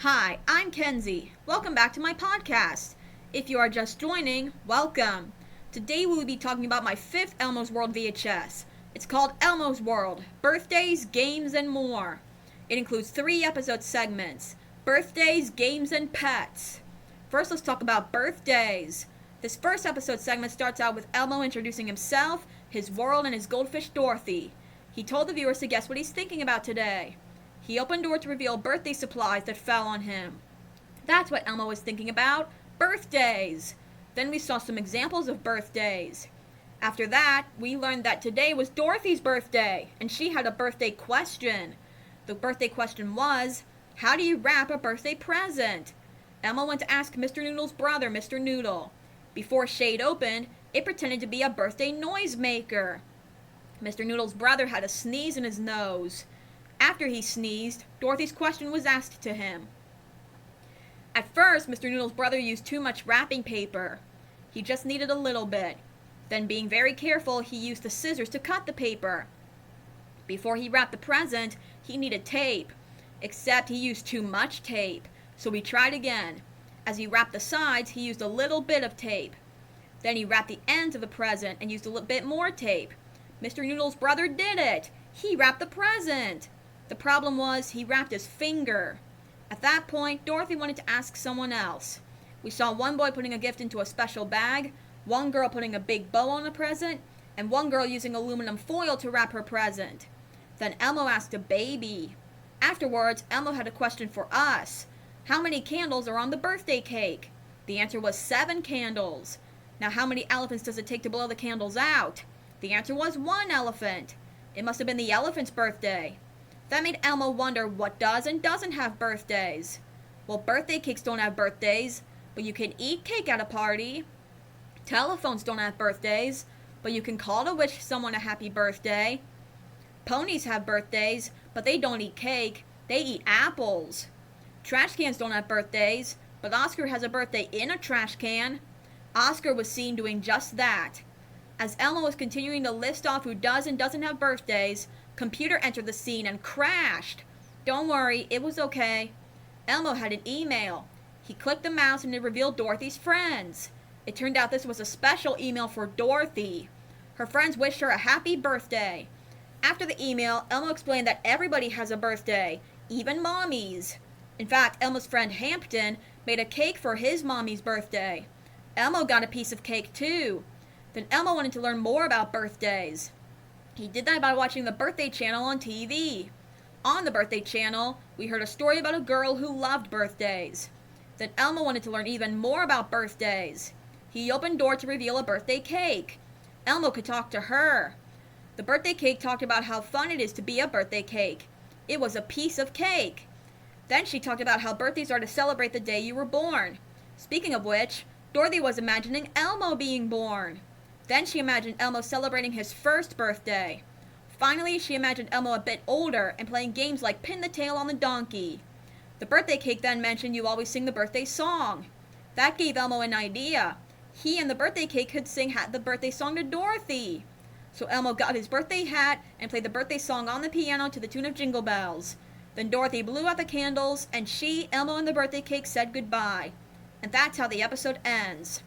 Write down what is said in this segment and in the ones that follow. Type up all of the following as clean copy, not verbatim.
Hi, I'm Kenzie. Welcome back to my podcast. If you are just joining, welcome. Today we will be talking about my fifth Elmo's World VHS. It's called Elmo's World, Birthdays, Games, and More. It includes 3 episode segments, Birthdays, Games, and Pets. First, let's talk about birthdays. This first episode segment starts out with Elmo introducing himself, his world, and his goldfish Dorothy. He told the viewers to guess what he's thinking about today. He opened door to reveal birthday supplies that fell on him. That's what Elmo was thinking about, birthdays. Then we saw some examples of birthdays. After that, we learned that today was Dorothy's birthday, and she had a birthday question. The birthday question was, how do you wrap a birthday present? Elmo went to ask Mr. Noodle's brother, Mr. Noodle. Before Shade opened, it pretended to be a birthday noise maker. Mr. Noodle's brother had a sneeze in his nose. After he sneezed, Dorothy's question was asked to him. At first, Mr. Noodle's brother used too much wrapping paper. He just needed a little bit. Then, being very careful, he used the scissors to cut the paper. Before he wrapped the present, he needed tape. Except he used too much tape, so he tried again. As he wrapped the sides, he used a little bit of tape. Then he wrapped the ends of the present and used a little bit more tape. Mr. Noodle's brother did it! He wrapped the present! The problem was, he wrapped his finger. At that point, Dorothy wanted to ask someone else. We saw one boy putting a gift into a special bag, one girl putting a big bow on a present, and one girl using aluminum foil to wrap her present. Then Elmo asked a baby. Afterwards, Elmo had a question for us. How many candles are on the birthday cake? The answer was 7 candles. Now, how many elephants does it take to blow the candles out? The answer was 1 elephant. It must have been the elephant's birthday. That made Elmo wonder what does and doesn't have birthdays. Well, birthday cakes don't have birthdays, but you can eat cake at a party. Telephones don't have birthdays, but you can call to wish someone a happy birthday. Ponies have birthdays, but they don't eat cake, they eat apples. Trash cans don't have birthdays, but Oscar has a birthday in a trash can. Oscar was seen doing just that. As Elmo was continuing to list off who does and doesn't have birthdays, computer entered the scene and crashed. Don't worry, it was okay. Elmo had an email. He clicked the mouse and it revealed Dorothy's friends. It turned out this was a special email for Dorothy. Her friends wished her a happy birthday. After the email, Elmo explained that everybody has a birthday, even mommies. In fact, Elmo's friend Hampton made a cake for his mommy's birthday. Elmo got a piece of cake too. Then Elmo wanted to learn more about birthdays. He did that by watching the Birthday Channel on TV. On the Birthday Channel, we heard a story about a girl who loved birthdays. Then Elmo wanted to learn even more about birthdays. He opened door to reveal a birthday cake. Elmo could talk to her. The birthday cake talked about how fun it is to be a birthday cake. It was a piece of cake. Then she talked about how birthdays are to celebrate the day you were born. Speaking of which, Dorothy was imagining Elmo being born. Then she imagined Elmo celebrating his first birthday. Finally, she imagined Elmo a bit older and playing games like Pin the Tail on the Donkey. The birthday cake then mentioned you always sing the birthday song. That gave Elmo an idea. He and the birthday cake could sing the birthday song to Dorothy. So Elmo got his birthday hat and played the birthday song on the piano to the tune of Jingle Bells. Then Dorothy blew out the candles and she, Elmo, and the birthday cake said goodbye. And that's how the episode ends.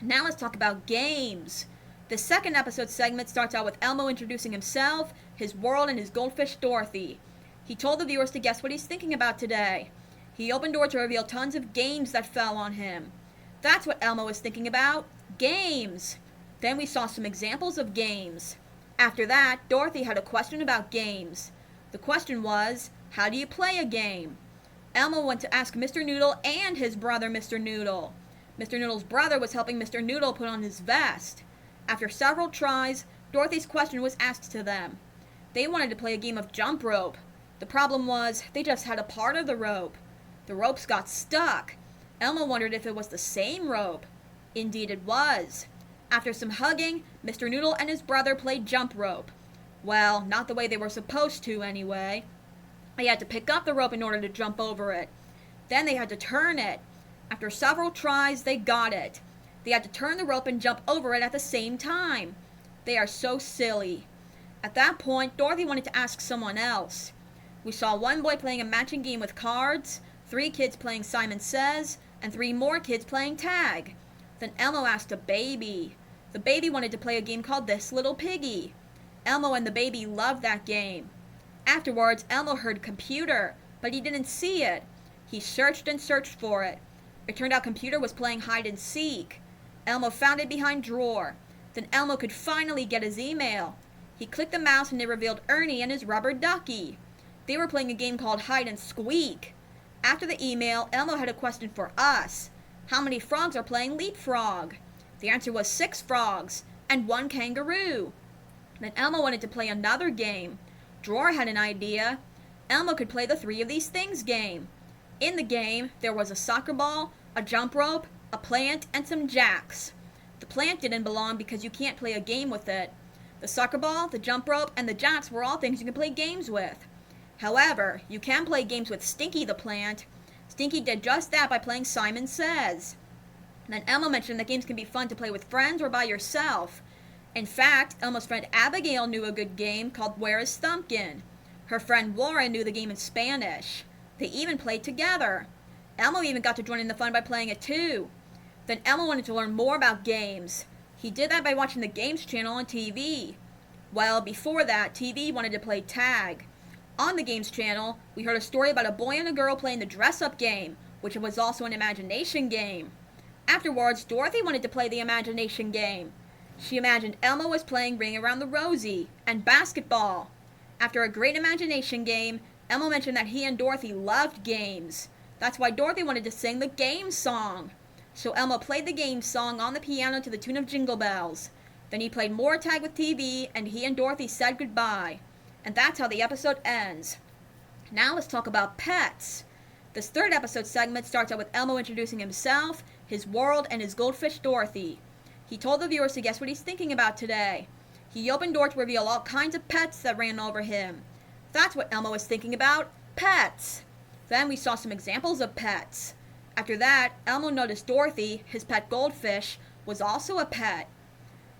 Now let's talk about games. The second episode segment starts out with Elmo introducing himself, his world, and his goldfish Dorothy. He told the viewers to guess what he's thinking about today. He opened door to reveal tons of games that fell on him. That's what Elmo was thinking about, games. Then we saw some examples of games. After that, Dorothy had a question about games. The question was, how do you play a game? Elmo went to ask Mr. Noodle and his brother Mr. Noodle. Mr. Noodle's brother was helping Mr. Noodle put on his vest. After several tries, Dorothy's question was asked to them. They wanted to play a game of jump rope. The problem was, they just had a part of the rope. The ropes got stuck. Elmo wondered if it was the same rope. Indeed it was. After some hugging, Mr. Noodle and his brother played jump rope. Well, not the way they were supposed to anyway. They had to pick up the rope in order to jump over it. Then they had to turn it. After several tries, they got it. They had to turn the rope and jump over it at the same time. They are so silly. At that point, Dorothy wanted to ask someone else. We saw one boy playing a matching game with cards, 3 kids playing Simon Says, and 3 more kids playing tag. Then Elmo asked a baby. The baby wanted to play a game called This Little Piggy. Elmo and the baby loved that game. Afterwards, Elmo heard computer, but he didn't see it. He searched and searched for it. It turned out computer was playing hide and seek. Elmo found it behind drawer. Then Elmo could finally get his email. He clicked the mouse and it revealed Ernie and his rubber ducky. They were playing a game called hide and squeak. After the email, Elmo had a question for us. How many frogs are playing leapfrog? The answer was 6 frogs and 1 kangaroo. Then Elmo wanted to play another game. Drawer had an idea. Elmo could play the 3 of these things game. In the game, there was a soccer ball, a jump rope, a plant, and some jacks. The plant didn't belong because you can't play a game with it. The soccer ball, the jump rope, and the jacks were all things you can play games with. However, you can play games with Stinky the plant. Stinky did just that by playing Simon Says. Then Elmo mentioned that games can be fun to play with friends or by yourself. In fact, Elmo's friend Abigail knew a good game called Where is Thumpkin? Her friend Laura knew the game in Spanish. They even played together. Elmo even got to join in the fun by playing it too. Then Elmo wanted to learn more about games. He did that by watching the Games channel on TV. Well, before that, TV wanted to play tag. On the Games channel, we heard a story about a boy and a girl playing the dress-up game, which was also an imagination game. Afterwards, Dorothy wanted to play the imagination game. She imagined Elmo was playing Ring Around the Rosie and basketball. After a great imagination game, Elmo mentioned that he and Dorothy loved games. That's why Dorothy wanted to sing the game song. So Elmo played the game song on the piano to the tune of Jingle Bells. Then he played more tag with TV, and he and Dorothy said goodbye. And that's how the episode ends. Now let's talk about pets. This third episode segment starts out with Elmo introducing himself, his world, and his goldfish Dorothy. He told the viewers to guess what he's thinking about today. He opened doors to reveal all kinds of pets that ran over him. That's what Elmo was thinking about, pets. Then we saw some examples of pets. After that, Elmo noticed Dorothy, his pet goldfish, was also a pet.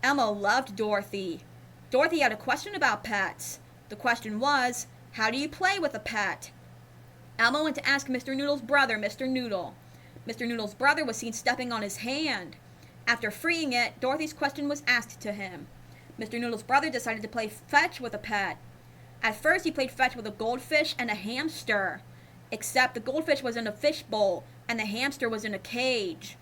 Elmo loved Dorothy. Dorothy had a question about pets. The question was, how do you play with a pet? Elmo went to ask Mr. Noodle's brother, Mr. Noodle. Mr. Noodle's brother was seen stepping on his hand. After freeing it, Dorothy's question was asked to him. Mr. Noodle's brother decided to play fetch with a pet. At first, he played fetch with a goldfish and a hamster. Except the goldfish was in a fishbowl and the hamster was in a cage.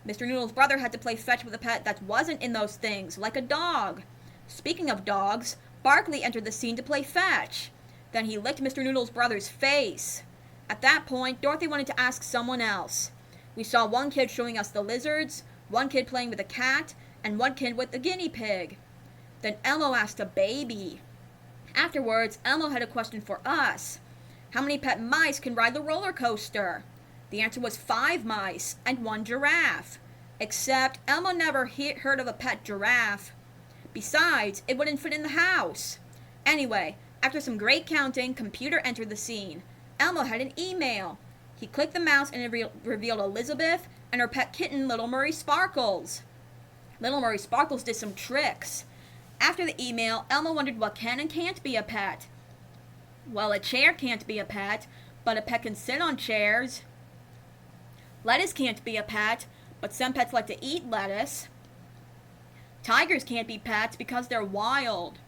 Mr. Noodle's brother had to play fetch with a pet that wasn't in those things, like a dog. Speaking of dogs, Barkley entered the scene to play fetch. Then he licked Mr. Noodle's brother's face. At that point, Dorothy wanted to ask someone else. We saw one kid showing us the lizards, one kid playing with a cat, and one kid with the guinea pig. Then Elmo asked a baby. Afterwards, Elmo had a question for us. How many pet mice can ride the roller coaster? The answer was 5 mice and 1 giraffe. Except Elmo never heard of a pet giraffe. Besides, it wouldn't fit in the house. Anyway, after some great counting, computer entered the scene. Elmo had an email. He clicked the mouse and it revealed Elizabeth and her pet kitten, Little Murray Sparkles. Little Murray Sparkles did some tricks. After the email, Elmo wondered what can and can't be a pet. Well, a chair can't be a pet, but a pet can sit on chairs. Lettuce can't be a pet, but some pets like to eat lettuce. Tigers can't be pets because they're wild.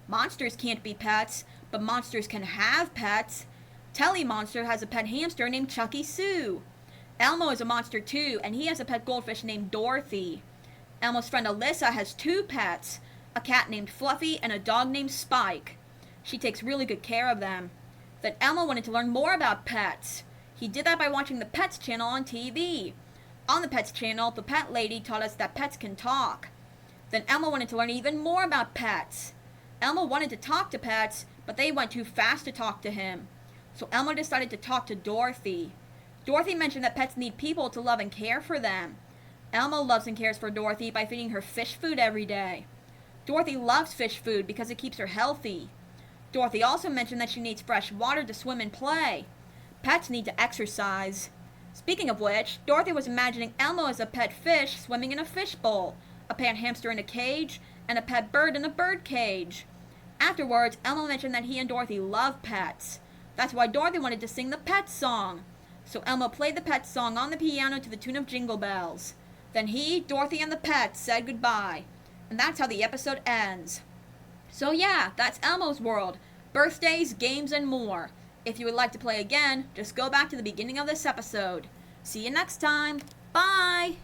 Monsters can't be pets, but monsters can have pets. Telly Monster has a pet hamster named Chucky Sue. Elmo is a monster too, and he has a pet goldfish named Dorothy. Elmo's friend Alyssa has 2 pets, a cat named Fluffy and a dog named Spike. She takes really good care of them. Then Elmo wanted to learn more about pets. He did that by watching the Pets channel on TV. On the Pets channel, the pet lady taught us that pets can talk. Then Elmo wanted to learn even more about pets. Elmo wanted to talk to pets, but they went too fast to talk to him. So Elmo decided to talk to Dorothy. Dorothy mentioned that pets need people to love and care for them. Elmo loves and cares for Dorothy by feeding her fish food every day. Dorothy loves fish food because it keeps her healthy. Dorothy also mentioned that she needs fresh water to swim and play. Pets need to exercise. Speaking of which, Dorothy was imagining Elmo as a pet fish swimming in a fish bowl, a pet hamster in a cage, and a pet bird in a bird cage. Afterwards, Elmo mentioned that he and Dorothy love pets. That's why Dorothy wanted to sing the pet song. So Elmo played the pet song on the piano to the tune of Jingle Bells. Then he, Dorothy, and the pets said goodbye. And that's how the episode ends. So yeah, that's Elmo's World. Birthdays, games, and more. If you would like to play again, just go back to the beginning of this episode. See you next time. Bye!